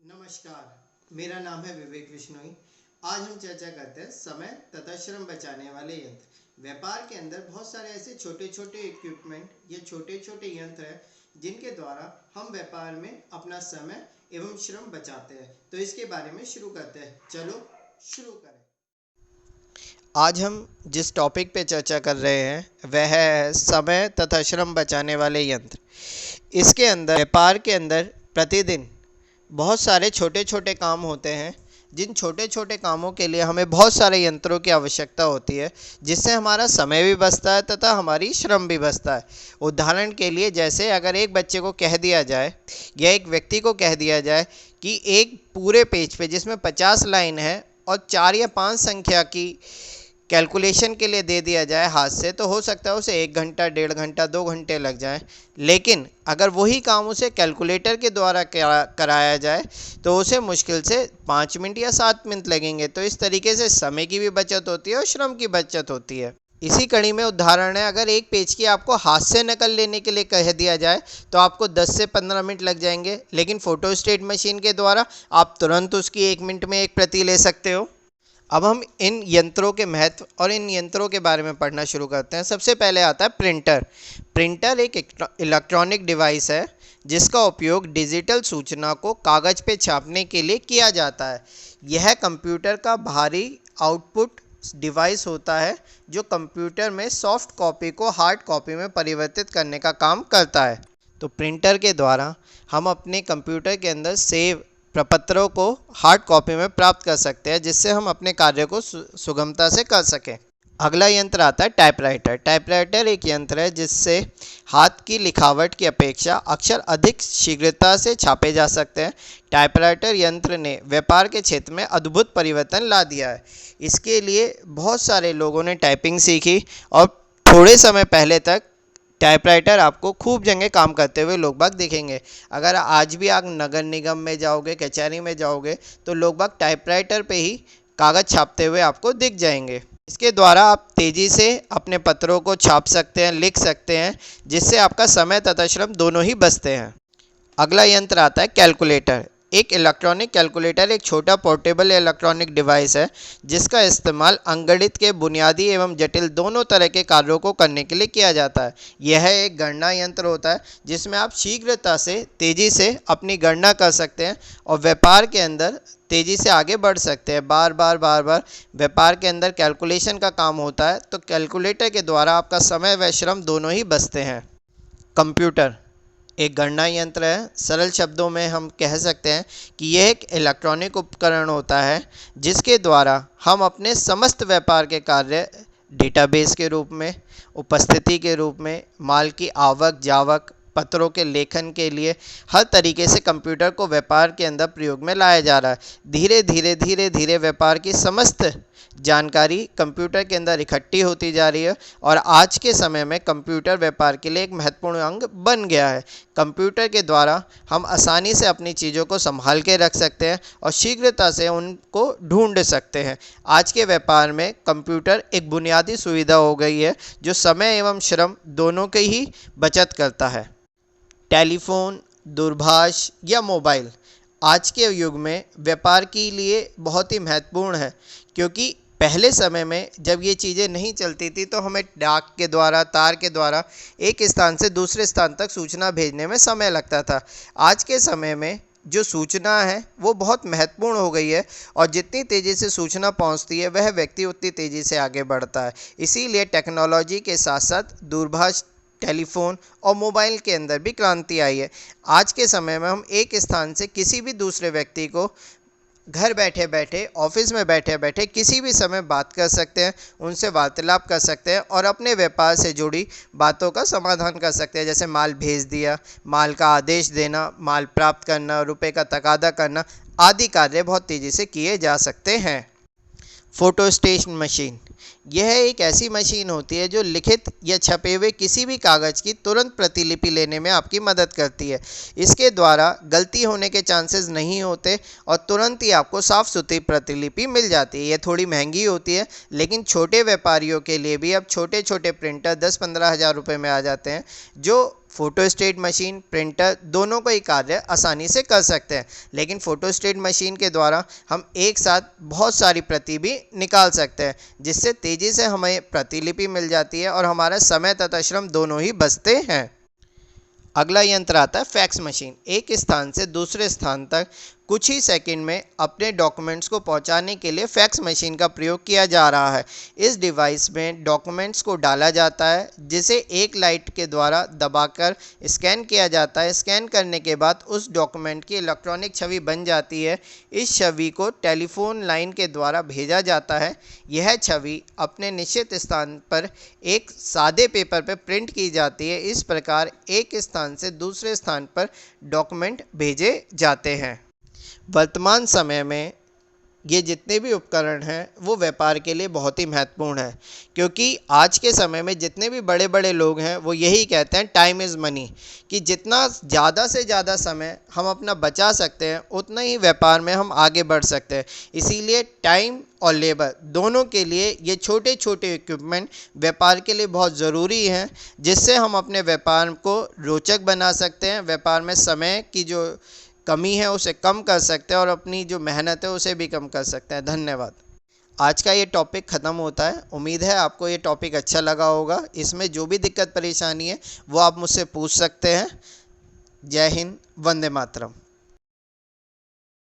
नमस्कार, मेरा नाम है विवेक विश्नोई। आज हम चर्चा करते हैं समय तथा श्रम बचाने वाले यंत्र। व्यापार के अंदर बहुत सारे ऐसे छोटे छोटे इक्विपमेंट या छोटे छोटे यंत्र हैं जिनके द्वारा हम व्यापार में अपना समय एवं श्रम बचाते हैं। तो इसके बारे में शुरू करते हैं। चलो शुरू करें। आज हम जिस टॉपिक पे चर्चा कर रहे हैं वह है समय तथा श्रम बचाने वाले यंत्र। इसके अंदर व्यापार के अंदर प्रतिदिन बहुत सारे छोटे छोटे काम होते हैं, जिन छोटे छोटे कामों के लिए हमें बहुत सारे यंत्रों की आवश्यकता होती है, जिससे हमारा समय भी बचता है तथा हमारी श्रम भी बचता है। उदाहरण के लिए जैसे अगर एक बच्चे को कह दिया जाए या एक व्यक्ति को कह दिया जाए कि एक पूरे पेज पे जिसमें 50 लाइन है और 4 या 5 संख्या की कैलकुलेशन के लिए दे दिया जाए हाथ से, तो हो सकता है उसे 1 घंटा, 1.5 घंटा, 2 घंटे लग जाए। लेकिन अगर वही काम उसे कैलकुलेटर के द्वारा कराया जाए तो उसे मुश्किल से 5 मिनट या 7 मिनट लगेंगे। तो इस तरीके से समय की भी बचत होती है और श्रम की बचत होती है। इसी कड़ी में उदाहरण है, अगर एक पेज की आपको हाथ से नकल लेने के लिए कह दिया जाए तो आपको 10 से 15 मिनट लग जाएंगे, लेकिन फोटोस्टेट मशीन के द्वारा आप तुरंत उसकी 1 मिनट में एक प्रति ले सकते हो। अब हम इन यंत्रों के महत्व और इन यंत्रों के बारे में पढ़ना शुरू करते हैं। सबसे पहले आता है प्रिंटर। प्रिंटर एक इलेक्ट्रॉनिक डिवाइस है जिसका उपयोग डिजिटल सूचना को कागज़ पे छापने के लिए किया जाता है। यह कंप्यूटर का बाहरी आउटपुट डिवाइस होता है जो कंप्यूटर में सॉफ्ट कॉपी को हार्ड कॉपी में परिवर्तित करने का काम करता है। तो प्रिंटर के द्वारा हम अपने कंप्यूटर के अंदर सेव प्रपत्रों को हार्ड कॉपी में प्राप्त कर सकते हैं, जिससे हम अपने कार्य को सुगमता से कर सकें। अगला यंत्र आता है टाइपराइटर। टाइपराइटर एक यंत्र है जिससे हाथ की लिखावट की अपेक्षा अक्षर अधिक शीघ्रता से छापे जा सकते हैं। टाइपराइटर यंत्र ने व्यापार के क्षेत्र में अद्भुत परिवर्तन ला दिया है। इसके लिए बहुत सारे लोगों ने टाइपिंग सीखी और थोड़े समय पहले तक टाइपराइटर आपको खूब जगह काम करते हुए लोग बाग दिखेंगे। अगर आज भी आप नगर निगम में जाओगे, कचहरी में जाओगे, तो लोग बाग टाइपराइटर पे ही कागज़ छापते हुए आपको दिख जाएंगे। इसके द्वारा आप तेज़ी से अपने पत्रों को छाप सकते हैं, लिख सकते हैं, जिससे आपका समय तथा श्रम दोनों ही बचते हैं। अगला यंत्र आता है कैलकुलेटर। एक इलेक्ट्रॉनिक कैलकुलेटर एक छोटा पोर्टेबल इलेक्ट्रॉनिक डिवाइस है जिसका इस्तेमाल अंकगणित के बुनियादी एवं जटिल दोनों तरह के कार्यों को करने के लिए किया जाता है। यह एक गणना यंत्र होता है जिसमें आप शीघ्रता से तेज़ी से अपनी गणना कर सकते हैं और व्यापार के अंदर तेज़ी से आगे बढ़ सकते हैं। बार बार व्यापार के अंदर कैलकुलेशन का काम होता है, तो कैलकुलेटर के द्वारा आपका समय व श्रम दोनों ही बचते हैं। कंप्यूटर एक गणना यंत्र है। सरल शब्दों में हम कह सकते हैं कि यह एक इलेक्ट्रॉनिक उपकरण होता है जिसके द्वारा हम अपने समस्त व्यापार के कार्य डेटाबेस के रूप में, उपस्थिति के रूप में, माल की आवक जावक, पत्रों के लेखन के लिए हर तरीके से कंप्यूटर को व्यापार के अंदर प्रयोग में लाया जा रहा है। धीरे धीरे व्यापार की समस्त जानकारी कंप्यूटर के अंदर इकट्ठी होती जा रही है और आज के समय में कंप्यूटर व्यापार के लिए एक महत्वपूर्ण अंग बन गया है। कंप्यूटर के द्वारा हम आसानी से अपनी चीज़ों को संभाल के रख सकते हैं और शीघ्रता से उनको ढूंढ सकते हैं। आज के व्यापार में कंप्यूटर एक बुनियादी सुविधा हो गई है जो समय एवं श्रम दोनों की ही बचत करता है। टेलीफोन, दूरभाष या मोबाइल आज के युग में व्यापार के लिए बहुत ही महत्वपूर्ण है, क्योंकि पहले समय में जब ये चीज़ें नहीं चलती थी तो हमें डाक के द्वारा, तार के द्वारा एक स्थान से दूसरे स्थान तक सूचना भेजने में समय लगता था। आज के समय में जो सूचना है वो बहुत महत्वपूर्ण हो गई है और जितनी तेज़ी से सूचना पहुंचती है वह व्यक्ति उतनी तेज़ी से आगे बढ़ता है। इसीलिए टेक्नोलॉजी के साथ साथ दूरभाष, टेलीफोन और मोबाइल के अंदर भी क्रांति आई है। आज के समय में हम एक स्थान से किसी भी दूसरे व्यक्ति को घर बैठे बैठे, ऑफिस में बैठे बैठे किसी भी समय बात कर सकते हैं, उनसे वार्तालाप कर सकते हैं और अपने व्यापार से जुड़ी बातों का समाधान कर सकते हैं। जैसे माल भेज दिया, माल का आदेश देना, माल प्राप्त करना, रुपए का तकादा करना आदि कार्य बहुत तेज़ी से किए जा सकते हैं। फोटोस्टेट मशीन यह एक ऐसी मशीन होती है जो लिखित या छपे हुए किसी भी कागज़ की तुरंत प्रतिलिपि लेने में आपकी मदद करती है। इसके द्वारा गलती होने के चांसेस नहीं होते और तुरंत ही आपको साफ़ सुथरी प्रतिलिपि मिल जाती है। यह थोड़ी महंगी होती है, लेकिन छोटे व्यापारियों के लिए भी अब छोटे छोटे प्रिंटर 10-15 हज़ार रुपये में आ जाते हैं जो फोटोस्टेट मशीन, प्रिंटर दोनों को ही कार्य आसानी से कर सकते हैं, लेकिन फोटोस्टेट मशीन के द्वारा हम एक साथ बहुत सारी प्रति भी निकाल सकते हैं, जिससे तेज़ी से हमें प्रतिलिपि मिल जाती है और हमारा समय तथा श्रम दोनों ही बचते हैं। अगला यंत्र आता है फैक्स मशीन। एक स्थान से दूसरे स्थान तक कुछ ही सेकंड में अपने डॉक्यूमेंट्स को पहुंचाने के लिए फैक्स मशीन का प्रयोग किया जा रहा है। इस डिवाइस में डॉक्यूमेंट्स को डाला जाता है, जिसे एक लाइट के द्वारा दबाकर स्कैन किया जाता है। स्कैन करने के बाद उस डॉक्यूमेंट की इलेक्ट्रॉनिक छवि बन जाती है। इस छवि को टेलीफोन लाइन के द्वारा भेजा जाता है। यह छवि अपने निश्चित स्थान पर एक सादे पेपर पर प्रिंट की जाती है। इस प्रकार एक स्थान से दूसरे स्थान पर डॉक्यूमेंट भेजे जाते हैं। वर्तमान समय में ये जितने भी उपकरण हैं वो व्यापार के लिए बहुत ही महत्वपूर्ण है, क्योंकि आज के समय में जितने भी बड़े बड़े लोग हैं वो यही कहते हैं टाइम इज़ मनी, कि जितना ज़्यादा से ज़्यादा समय हम अपना बचा सकते हैं उतना ही व्यापार में हम आगे बढ़ सकते हैं। इसीलिए टाइम और लेबर दोनों के लिए ये छोटे छोटे इक्विपमेंट व्यापार के लिए बहुत ज़रूरी हैं, जिससे हम अपने व्यापार को रोचक बना सकते हैं, व्यापार में समय की जो कमी है उसे कम कर सकते हैं और अपनी जो मेहनत है उसे भी कम कर सकते हैं। धन्यवाद। आज का ये टॉपिक ख़त्म होता है। उम्मीद है आपको ये टॉपिक अच्छा लगा होगा। इसमें जो भी दिक्कत परेशानी है वो आप मुझसे पूछ सकते हैं। जय हिंद, वंदे मातरम।